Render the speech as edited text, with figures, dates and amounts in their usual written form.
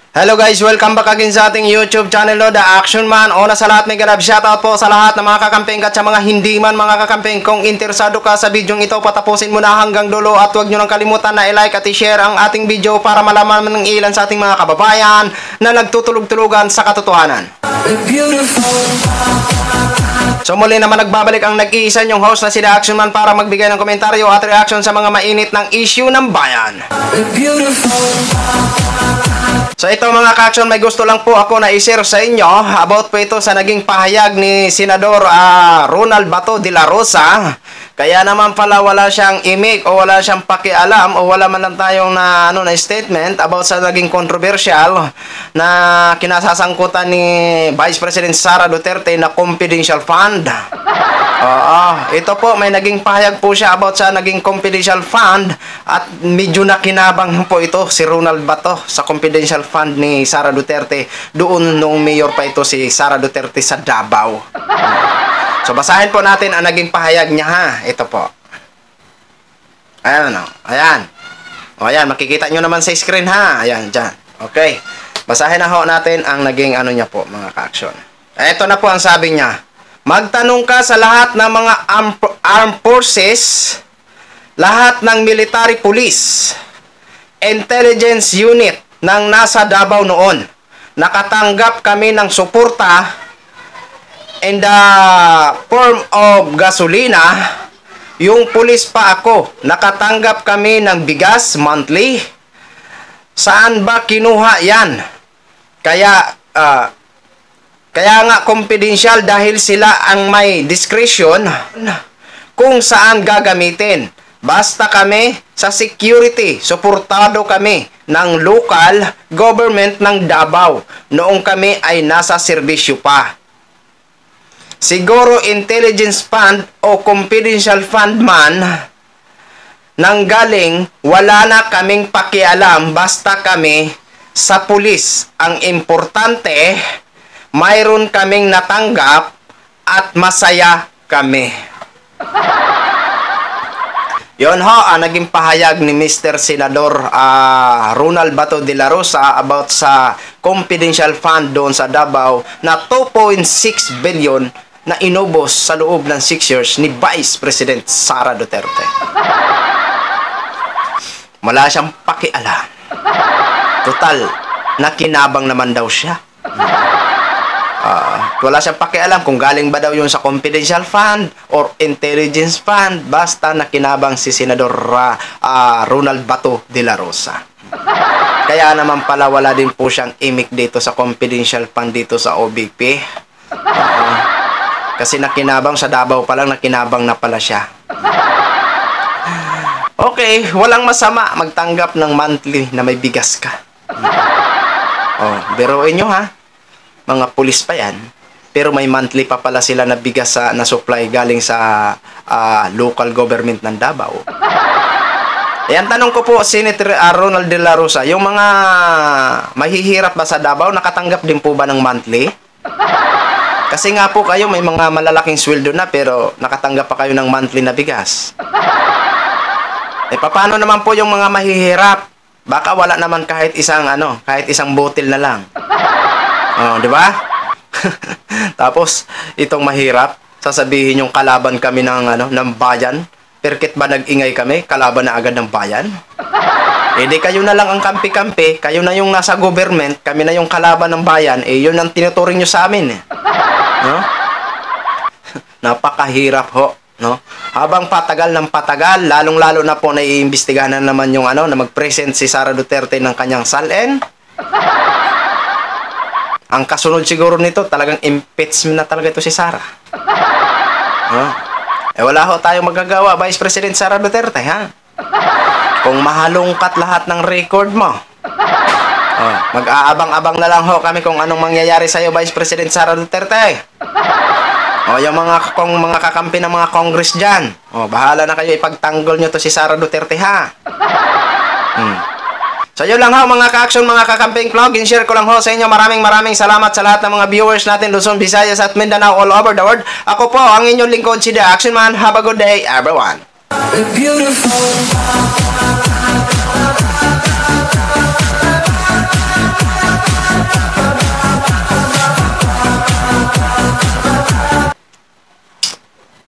Hello guys, welcome back again sa ating YouTube channel, The Action Man. Una sa lahat, may galab shoutout po sa lahat ng mga kakamping at sa mga hindi man mga kakamping. Kung interesado ka sa video ito, patapusin mo na hanggang dulo at huwag nyo nang kalimutan na i-like at i-share ang ating video para malaman ng ilan sa ating mga kababayan na nagtutulog-tulugan sa katotohanan. So muli naman nagbabalik ang nag-iisa yung host na si The Action Man para magbigay ng komentaryo at reaction sa mga mainit ng issue ng bayan. So ito mga ka-action, may gusto lang po ako na i-share sa inyo about po ito sa naging pahayag ni Senador Ronald Bato de la Rosa. Kaya naman pala wala siyang imik o wala siyang pakialam o wala man lang tayong na statement about sa naging controversial na kinasasangkutan ni Vice President Sara Duterte na confidential fund. Ito po, may naging pahayag po siya about sa naging confidential fund at medyo nakinabang po ito si Ronald Bato sa confidential fund ni Sara Duterte doon noong mayor pa ito si Sara Duterte sa Davao. So basahin po natin ang naging pahayag niya ha. Ito po. Ayan o. Ayan. O ayan, makikita nyo naman sa screen ha. Ayan, dyan. Okay. Basahin na ho natin ang naging ano niya po mga ka-action. Ito na po ang sabi niya. Magtanong ka sa lahat ng mga armed forces, lahat ng military police, intelligence unit ng nasa Davao noon. Nakatanggap kami ng suporta in the form of gasolina. Yung police pa ako, nakatanggap kami ng bigas monthly. Saan ba kinuha yan? Kaya nga confidential dahil sila ang may discretion kung saan gagamitin. Basta kami sa security, suportado kami ng local government ng Davao noong kami ay nasa serbisyo pa. Siguro intelligence fund o confidential fund man nang galing, wala na kaming pakialam, basta kami sa pulis. Ang importante, mayroon kaming natanggap at masaya kami. Yon ho, ang naging pahayag ni Mr. Senador Ronald Bato de la Rosa about sa confidential fund doon sa Davao na 2.6 billion na inubos sa loob ng 6 years ni Vice President Sara Duterte. Wala siyang pakialam. Total, nakinabang naman daw siya. Wala siyang pakialam kung galing ba daw yun sa confidential fund or intelligence fund. Basta nakinabang si Senador Ronald Bato de la Rosa. Kaya naman pala wala din po siyang imik dito sa confidential fund dito sa OBP. Kasi nakinabang sa Davao pa lang, nakinabang na pala siya. Okay, walang masama magtanggap ng monthly na may bigas ka. Biruin nyo ha. Mga pulis pa yan. Pero may monthly pa pala sila na bigas na supply galing sa local government ng Davao. Ayan, tanong ko po, Senator Ronald de la Rosa, yung mga mahihirap ba sa Davao, nakatanggap din po ba ng monthly? Kasi nga po kayo, may mga malalaking sweldo na, pero nakatanggap pa kayo ng monthly na bigas. Paano naman po yung mga mahihirap? Baka wala naman kahit isang botel na lang. Di ba? Tapos itong mahirap, sasabihin yung kalaban kami ng bayan. Perket ba nag-ingay kami, kalaban na agad ng bayan? Di kayo na lang ang kampi-kampi, kayo na yung nasa government, kami na yung kalaban ng bayan, yun ang tinuturing nyo sa amin. No? Napakahirap ho, no? Habang patagal ng patagal, lalong-lalo na po naiimbestigahan na naman yung na mag-present si Sara Duterte ng kanyang SALN. Ang kasunod siguro nito, talagang impeachment na talaga ito si Sara. Wala ho tayong magagawa, Vice President Sara Duterte, ha? Kung mahalungkat lahat ng record mo, mag-aabang-abang na lang ho kami kung anong mangyayari sa'yo, Vice President Sara Duterte. Yung mga kakampi ng mga Congress dyan, bahala na kayo, ipagtanggol nyo to si Sara Duterte, ha? So yun lang ho mga ka-action, mga kakamping vlog. In-share ko lang ho sa inyo. Maraming salamat sa lahat ng mga viewers natin Luzon, Visayas at Mindanao all over the world. Ako po ang inyong lingkod si The Action Man. Have a good day everyone.